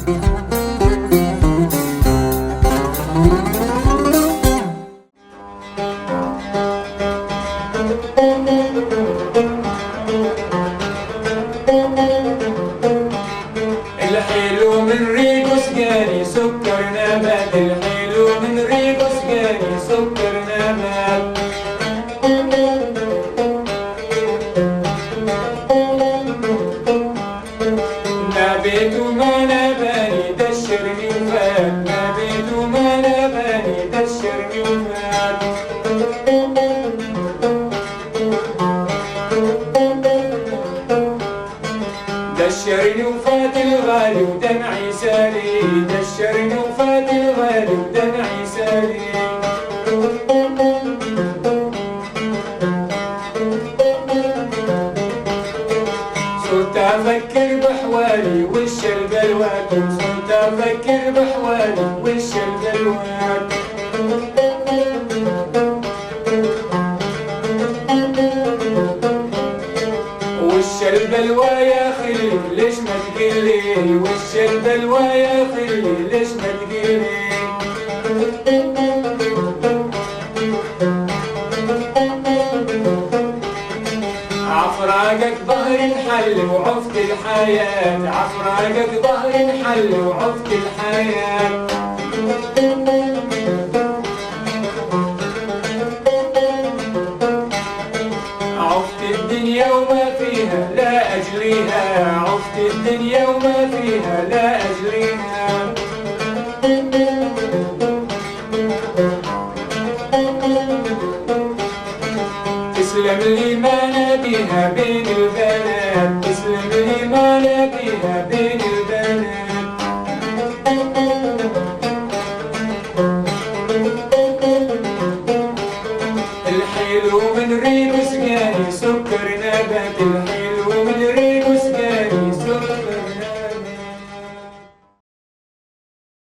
الحلو من ريقه سقاني سكر نبات، الحلو من ريقه سقاني سكر نبات. نبيت وما نباني دشرني وفات، نبيت وما نباني دشرني وفات. دشرني وفات الغالي ودمعي سالي، دشرني وفات الغالي ودمعي سالي. صرت افكر بحوالي وش البلوات، صرت افكر بحوالي وش البلوات. وش البلوى يا خلي ليش ما تقلي، وش البلوى يا خلي ليش ما تقلي. عفراقك ظهر انحل وعفت الحياة، عفراقك ظهر انحل وعفت الحياة. عفت الدنيا وما فيها لا أجريها، عفت الدنيا وما فيها لا أجريها. تسلم لي ما نبيها بين البنات، تسلم لي ما نبيها بين البنات. الحلو من ريق سقاني سكر نبات،